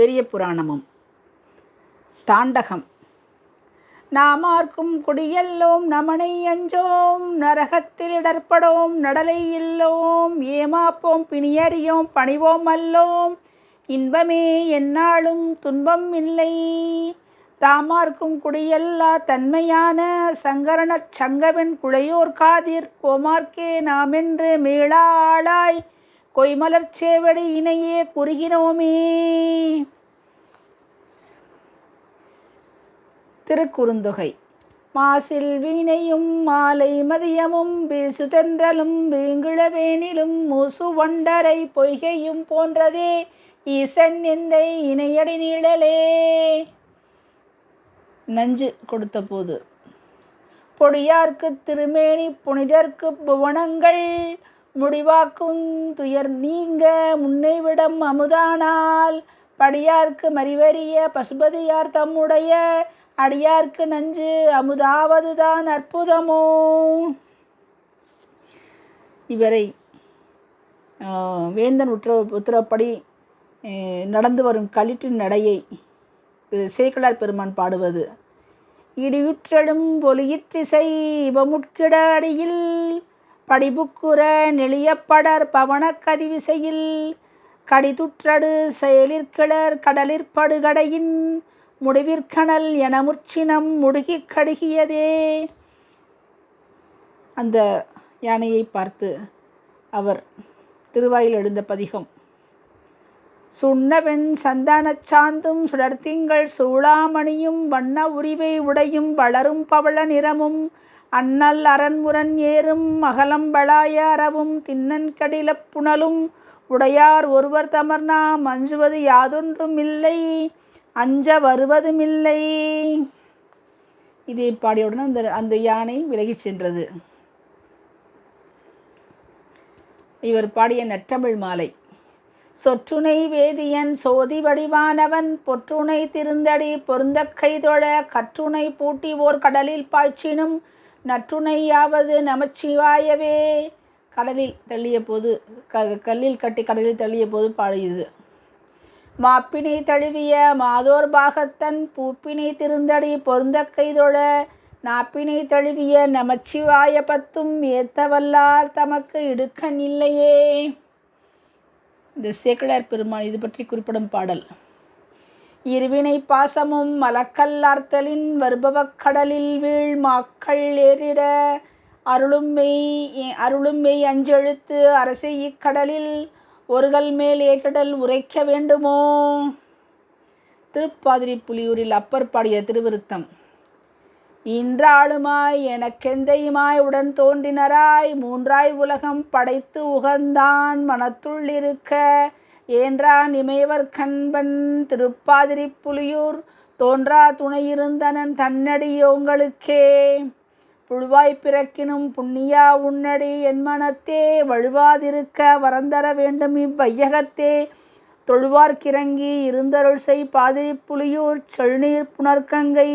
பெரிய புராணமும். தாண்டகம். நாமார்க்கும் குடியல்லோம் நமனை அஞ்சோம் நரகத்தில் இடர்படோம் நடலை இல்லோம் ஏமாப்போம் பிணியறியோம் பணிவோம் அல்லோம் இன்பமே எந்நாளும் துன்பம் இல்லை. தாமார்க்கும் குடியல்லா தன்மையான சங்கரணச் சங்கவன் குழையோர் காதிர் கோமார்க்கே நாமென்று மீளா ஆளாய் கொய்மலர்ச் சேவடி இணையே குறுகினோமே. திருக்குறுந்தொகை. மாசில் வீணையும் மாலை மதியமும் வீசுதென்றலும் வீங்கிழவேனிலும் மூசு வண்டரை பொய்கையும் போன்றதே ஈசன் எந்தை இணையடி நீழலே. நஞ்சு கொடுத்த போது. பொடியார்க்கு திருமேனி புனிதர்க்கு புவனங்கள் முடிவாக்கும் துயர் நீங்க முன்னைவிடம் அமுதானால் படியார்க்கு மறிவறிய பசுபதியார் தம்முடைய அடியார்க்கு நஞ்சு அமுதாவதுதான் அற்புதமோ. இவரை வேந்தன் உத்தரப்படி நடந்து வரும் களிற்றின் நடையை சேக்கிழார் பெருமான் பாடுவது. இடியுற்றலும் பொலியிற்றிசை இவமுட்கிட அடியில் படிபுக்குற நெளியப்படர் பவனக்கதிவிசையில் கடிதுற்றடு செயலிற்கிளர் கடலிற்படுகடையின் முடிவிற்கணல் என முற்சினம் முடுகி கடுகியதே. அந்த யானையை பார்த்து அவர் திருவாயில் எழுந்த பதிகம். சுண்ணவெண் சந்தானச் சாந்தும் சுடர்த்திங்கள் சூளாமணியும் வண்ண உரிவை உடையும் வளரும் பவள நிறமும் அண்ணல் அரண்முரண் ஏறும் அகலம்பளாய அறவும் திண்ணன் கடிலப் புனலும் உடையார் ஒருவர் தமர் நாம் அஞ்சுவது யாதொன்றும் இல்லை அஞ்ச வருவதுமில்லை. இதை பாடியவுடன் அந்த யானை விலகிச் சென்றது. இவர் பாடிய நற்றமிழ் மாலை. சொற்றுணை வேதியன் சோதி வடிவானவன் பொற்றுணை திருந்தடி பொருந்த கைதொழ கற்றுணை பூட்டி ஓர் கடலில் பாய்ச்சினும் நற்றுணை யாவது நமச்சிவாயவே. கடலில் தள்ளிய போது கல்லில் கட்டி கடலில் தள்ளிய போது பாடியது. மாப்பினை தழுவிய மாதோர் பாகத்தன் பூப்பினை திருந்தடி பொருந்த கைதொழ நாப்பினை தழுவிய நமச்சிவாய பத்தும் ஏத்தவல்லார் தமக்கு இடுக்கண் இல்லையே. இந்த சேக்கிழார் பெருமான் இது பற்றி குறிப்பிடும் பாடல். இருவினை பாசமும் மலக்கல்லார்த்தலின் வருபவக் கடலில் வீழ் மாக்கள் ஏறிட அருளும் மெய் அஞ்செழுத்து அரசை இக்கடலில் ஒருகல் மேல் ஏற்றிடல் உரைக்க வேண்டுமோ. திருப்பாதிரி புலியூரில் அப்பர் பாடிய திருவிருத்தம். இன்றாளுமாய் எனக்கெந்தையுமாய் உடன் தோன்றினராய் மூன்றாய் உலகம் படைத்து உகந்தான் மனத்துள் இருக்க ஏன்றான் இமையவர் கண்பன் திருப்பாதிரி புலியூர் தோன்றா துணையிருந்தனன் தன்னடியோங்களுக்கே. புழுவாய் பிறக்கினும் புண்ணியா உன்னடி என் மனத்தே வழுவாதிருக்க வரந்தர வேண்டும் இவ்வையகத்தே தொழுவார்க்கிறங்கி இருந்தருள் செய் பாதிரி புலியூர் செழுநீர் புனர்கங்கை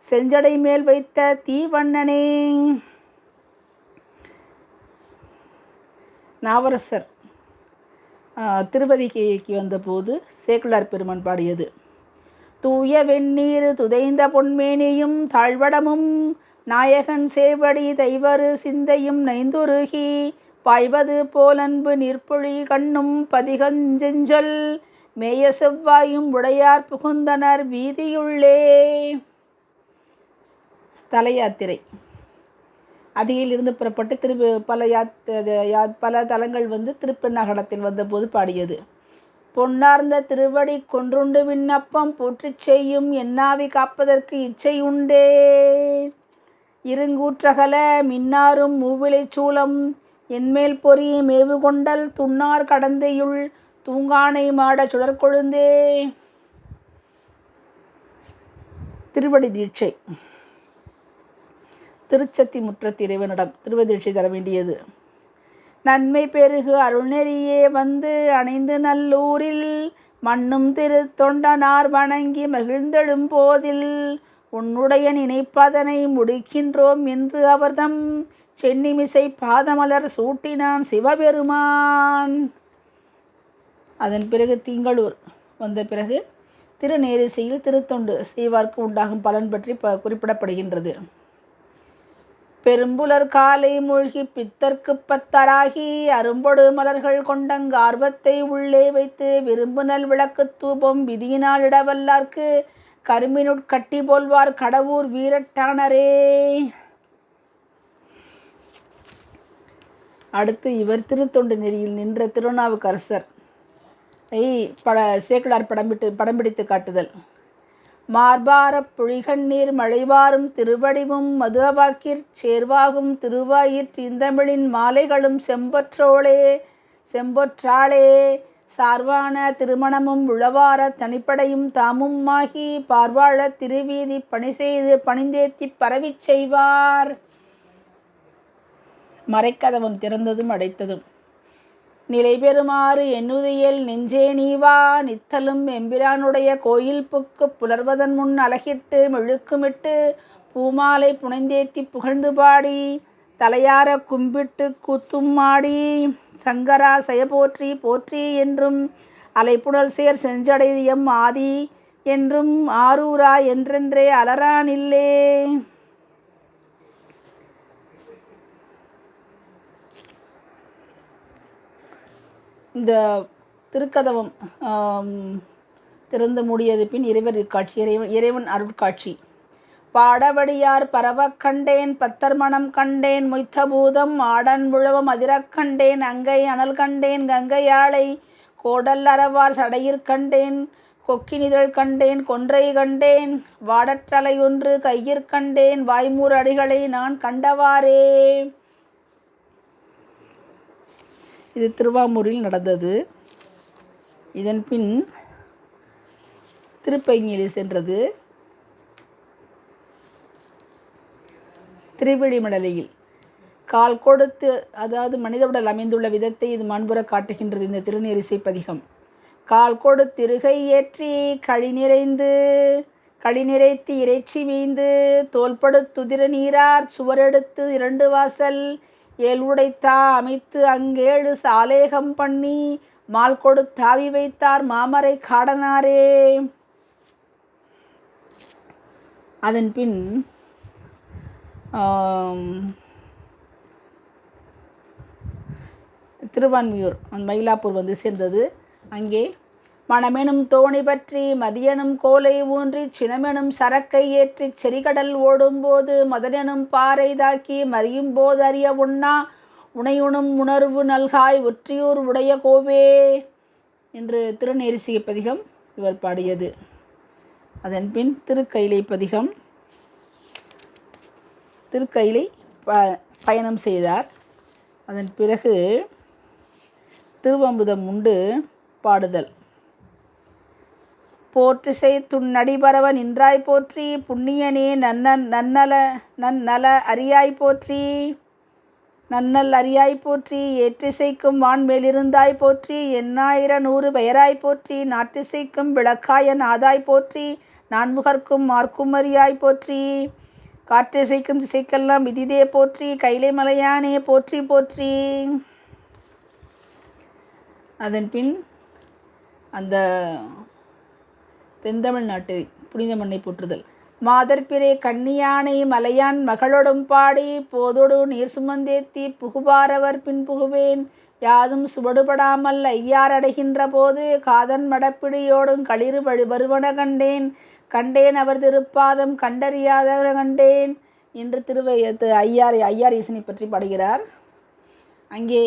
செஞ்சடை மேல் வைத்த தீவண்ணனே. நாவரசர் திருவதிகைக்கு வந்தபோது சேக்கிழார் பெருமான் பாடியது. தூய வெந்நீர் துதைந்த பொன்மேனியும் தாழ்வடமும் நாயகன் சேவடி தைவரு சிந்தையும் நைந்துருகி பாய்வது போலன்பு நீர்ப்பொழி கண்ணும் பதிகஞ்செஞ்சொல் மேய செவ்வாயும் உடையார் புகுந்தனர் வீதியுள்ளே. ஸ்தல யாத்திரை. அதிகையிலிருந்து புறப்பட்டு பல தலங்கள் திருப்பெண்ணகடத்தில் வந்தபோது பாடியது. பொன்னார்ந்த திருவடி கொன்றுண்டு விண்ணப்பம் போற்றிச் செய்யும் என்னாவி காப்பதற்கு இச்சை உண்டே. இருங்கூற்றகல மின்னாரும் மூவிலை சூலம் என்மேல் பொறி மேவு கொண்டல் துன்னார் கடந்தையுள் தூங்கானை மாட சுடற்கொழுந்தே. திருவடி தீட்சை. திருச்சத்தி முற்றத்து இறைவனிடம் திருவதீட்சை தர வேண்டியது. நன்மை பெருகு அருள்நெறியே வந்து அணைந்து நல்லூரில் மண்ணும் திரு தொண்டனார் வணங்கி மகிழ்ந்தெழும் போதில் உன்னுடைய நினைப்பதனை முடிக்கின்றோம் என்று அவர்தம் சென்னிமிசை பாதமலர் சூட்டினான் சிவபெருமான். அதன் பிறகு திங்களூர் வந்த பிறகு திருநேரிசையில் திருத்தொண்டு செய்வார்க்கு உண்டாகும் பலன் பற்றி குறிப்பிடப்படுகின்றது. பெரும்புலர் காலை மூழ்கி பித்தர்க்கு பத்தராகி அரும்பொடு மலர்கள் கொண்டங்கு ஆர்வத்தை உள்ளே வைத்து விரும்புநல் விளக்கு தூபம் விதியினால் இடவல்லார்க்கு கரும்பினுட்கட்டி போல்வார் கடவுர் வீரட்டானரே. அடுத்து இவர் திருத்தொண்டு நெறியில் நின்ற திருநாவுக்கரசர் சேக்கிழார் படம் பிடித்து காட்டுதல். மார்பாரப் பொழிகண்ணீர் மழைவாரும் திருவடிவும் மதுவாக்கிற் சேர்வாகும் திருவாயிற் இந்தமிழின் மாலைகளும் செம்பொற்றாளே சார்வான திருமணமும் உளவார தனிப்படையும் தாமும் ஆகி பார்வாழ திருவீதி பணி செய்து பணிந்தேத்தி பரவிச் செய்வார். மறைக்கதவம் திறந்ததும் அடைத்ததும் நிலை பெறுமாறு எண்ணுதியல் நெஞ்சே நீவா நித்தலும் எம்பிரானுடைய கோயில் புக்கு புலர்வதன் முன் அலகிட்டு மெழுக்குமிட்டு பூமாலை புனைந்தேத்தி புகழ்ந்து பாடி தலையார கும்பிட்டு கூத்தும் மாடி சங்கரா செயபோற்றி போற்றி என்றும் அலைப்புடல் சேர் செஞ்சடையம் ஆதி என்றும் ஆரூரா என்றென்றே அலரானில்லே. இந்த திருக்கதவம் திறந்து மூடியது பின் இறைவன் அருட்காட்சி. பாடவடியார் பரவக் கண்டேன் பத்தர் மணம் கண்டேன் மொய்த்த பூதம் ஆடன் முழவம் அதிரக் கண்டேன் அங்கை அனல் கண்டேன் கங்கையாளை கோடல் அறவார் சடையிற் கண்டேன் கொக்கினிதழ் கண்டேன் கொன்றை கண்டேன் வாடற்றலை ஒன்று கையிற் கண்டேன் வாய்மூர் அடிகளை நான் கண்டவாறே. இது திருவாமூரில் நடந்தது. இதன் பின் திருப்பைங்கிலி சென்றது. திருவிழிமடலையில் கால் கொடுத்து, அதாவது மனித உடல் அமைந்துள்ள விதத்தை இது மாண்புற காட்டுகின்றது இந்த திருநேரிசை பதிகம். கால் கொடுத்திருகை ஏற்றி களி நிறைத்து இறைச்சி வீய்ந்து தோல்படுத்துதிர நீரார் சுவரெடுத்து 2 வாசல் ஏழ்வுடைத்தா அமைத்து அங்கேழு சாலேகம் பண்ணி மால் கொடுத்தாவி வைத்தார் மாமரை காடனாரே. அதன் பின் திருவான்மியூர் மயிலாப்பூர் வந்து சேர்ந்தது. அங்கே மணமெனும் தோணி பற்றி மதியனும் கோலை ஊன்றி சினமெனும் சரக்கை ஏற்றி செறிகடல் ஓடும்போது மதனெனும் பாறை தாக்கி மறியும் போது அறிய உண்ணா உணையுணும் உணர்வு நல்காய் ஒற்றியூர் உடைய கோவே என்று திருநேரிசை பதிகம் இவர் பாடியது. அதன் பின் திருக்கைலை பதிகம். திருக்கைலை பயணம் செய்தார். அதன் பிறகு திருவம்புதம் உண்டு பாடுதல். போற்றிசை துண்ணடிபரவ நின்றாய் போற்றி புண்ணியனே நன்னல அறியாய் போற்றி நன்னல் அறியாய் போற்றி ஏற்றிசைக்கும் வான்மேலிருந்தாய் போற்றி எண்ணாயிர 100 பெயராய் போற்றி நாற்றிசைக்கும் விளக்காய நாதாய் போற்றி நான்முகர்க்கும் மார்க்கும் அறியாய் போற்றி காற்றிசைக்கும் திசைக்கெல்லாம் விதிதே போற்றி கைலை மலையானே போற்றி போற்றி. அதன் பின் அந்த தென்தமிழ்நாட்டு புனித மண்ணை போற்றுதல். மாதர்பிறை கன்னியானை மலையான் மகளொடும் பாடி போதொடு நீர் சுமந்தேத்தி புகுபாரவர் பின் புகுவேன் யாதும் சுவடுபடாமல் ஐயார் அடைகின்ற போது காதன் மடப்பிடியோடும் களிறு வருவன கண்டேன் அவர் திருப்பாதம் கண்டறியாதவர கண்டேன் என்று ஐயார் ஈசனை பற்றி பாடுகிறார். அங்கே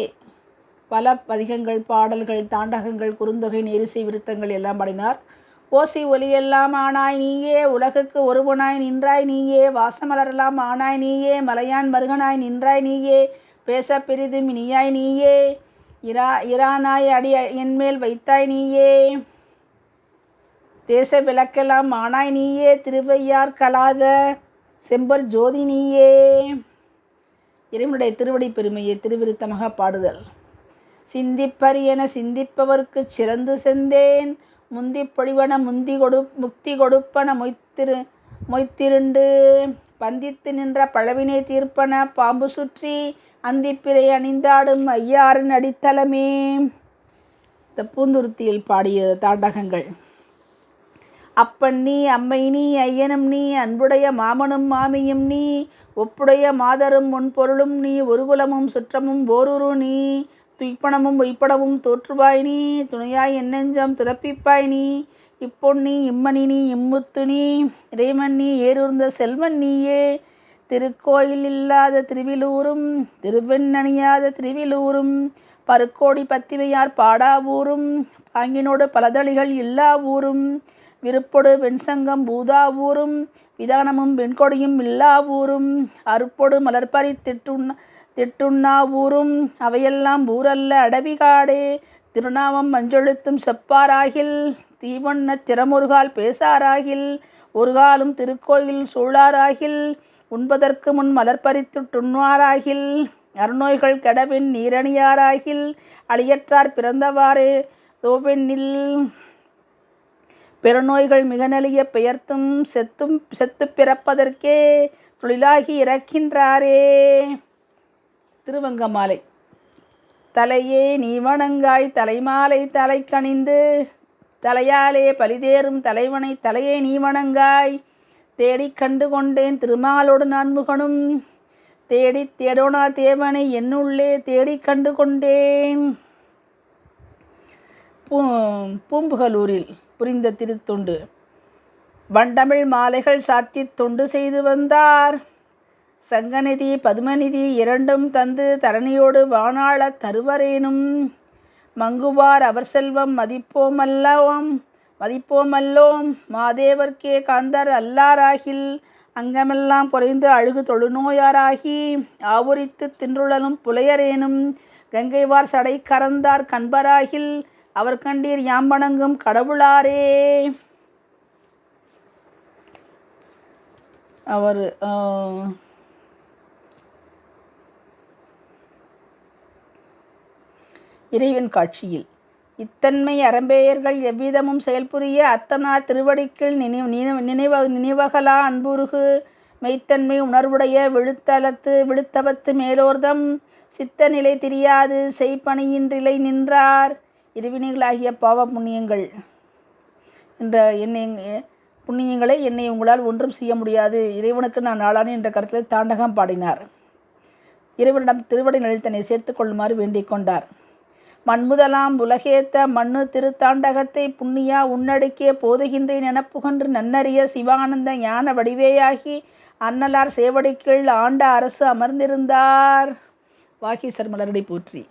பல பதிகங்கள், பாடல்கள், தாண்டகங்கள், குறுந்தொகை, நேரிசை, விருத்தங்கள் எல்லாம் பாடினார். ஓசை ஒலியெல்லாம் ஆனாய் நீயே உலகுக்கு ஒருவனாய் நின்றாய் நீயே வாசமலரெல்லாம் ஆனாய் நீயே மலையான் மருகனாய் நின்றாய் நீயே பேச பெரிதும் இனியாய் நீயே இரானாய் அடி என்மேல் வைத்தாய் நீயே தேச விளக்கெல்லாம் ஆனாய் நீயே திருவையார் கலாத செம்பர் ஜோதி நீயே. இறைவனுடைய திருவடி பெருமையை திருவிருத்தமாக பாடுதல். சிந்திப்பரியென சிந்திப்பவர்க்கு சிறந்து செந்தேன் முந்தி பொழிவன முக்தி கொடுப்பன மொய்த்திருண்டு பந்தித்து நின்ற பழவினை தீர்ப்பன பாம்பு சுற்றி அந்திப்பிறை அணிந்தாடும் ஐயாரின் அடித்தளமே. இந்த பூந்துருத்தியில் பாடிய தாண்டகங்கள். அப்பன் நீ அம்மை நீ ஐயனும் நீ அன்புடைய மாமனும் மாமியும் நீ ஒப்புடைய மாதரும் முன்பொருளும் நீ ஒருகுலமும் சுற்றமும் ஓருரு நீ துய்ப்பணமும் பொய்ப்படமும் தோற்றுவாய் நீ துணையாய் என்னெஞ்சம் துறப்பிப்பாய் நீ இப்பொன்னி இம்மணி நீ இம்முத்து நீ இறைவன் நீ ஏறுர்ந்த செல்வன் நீயே திருக்கோயில் இல்லாத திருவிலூரும் திருவெண்ணணியாத திருவிலூரும் பருக்கோடி பத்திவையார் பாடா ஊரும் பாங்கினோடு பலதளிகள் இல்லா ஊரும் விருப்பொடு வெண்சங்கம் பூதா ஊரும் விதானமும் வெண்கொடியும் இல்லா ஊரும் அருப்பொடு மலர்பறி திட்டுண்ணா ஊரும் அவையெல்லாம் ஊரல்ல அடவிகாடே திருநாமம் மஞ்சொழுத்தும் செப்பாராகில் தீவண்ண திறமுருகால் பேசாராகில் ஒருகாலும் திருக்கோயில் சூழாராகில் உண்பதற்கு முன் மலர்பறித்து துண்ணுவாராகில் அருநோய்கள் கெடவின் நீரணியாராகில் அழியற்றார் பிறந்தவாறே தோவெண்ணில் பெருநோய்கள் மிக நெளிய பெயர்த்தும் செத்து பிறப்பதற்கே தொழிலாகி இறக்கின்றாரே. திருவங்கமாலை. தலையே நீ வணங்காய் தலைமாலை தலை கணிந்து தலையாலே பலிதேறும் தலைவனை தலையே நீ வணங்காய் தேடிக் கண்டு கொண்டேன் திருமாலோடு நான்முகனும் தேடோனா தேவனை என்னுள்ளே தேடிக் கண்டு கொண்டேன். பூம்புகலூரில் புரிந்த திருத்தொண்டு. வண்டமிழ் மாலைகள் சாத்தி தொண்டு செய்து வந்தார். சங்கநிதி பதுமநிதி இரண்டும் தந்து தரணியோடு வானாள தருவரேனும் மங்குவார் அவர் செல்வம் மதிப்போமல்லோம் மாதேவர்க்கே காந்தர் அல்லாராகில் அங்கமெல்லாம் குறைந்து அழுகு தொழுநோயாராகி ஆவுரித்து தின்றுழலும் புலையரேனும் கங்கைவார் சடை கறந்தார் கண்பராகில் அவர் கண்டீர் யாம் வணங்கும் கடவுளாரே. அவர் இறைவன் காட்சியில் இத்தன்மை அறம்பெயர்கள் எவ்விதமும் செயல்புரிய அத்தனார் திருவடிக்குள் நினைவகலா அன்புருகு மெய்த்தன்மை உணர்வுடைய விழுத்தவத்து மேலோர்தம் சித்த நிலை தெரியாது செய்பணியின்றிலை நின்றார். இருவினைகளாகிய பாவ புண்ணியங்கள் என்ற புண்ணியங்களை என்னை உங்களால் ஒன்றும் செய்ய முடியாது, இறைவனுக்கு நான் ஆளானேன் என்ற கருத்தில் தாண்டகம் பாடினார். இறைவனிடம் திருவடி நிலையில் தன்னை சேர்த்து கொள்ளுமாறு வேண்டிக் கொண்டார். மண்முதலாம் உலகேத்த மண்ணு திருத்தாண்டகத்தை புண்ணியா உன்னடுக்கே போதுகின்றேன் என புகன்று நன்னறிய சிவானந்த ஞான வடிவேயாகி அன்னலார் சேவடிக்கீழ் ஆண்ட அரசு அமர்ந்திருந்தார். வாகீசர் மலரடி போற்றி.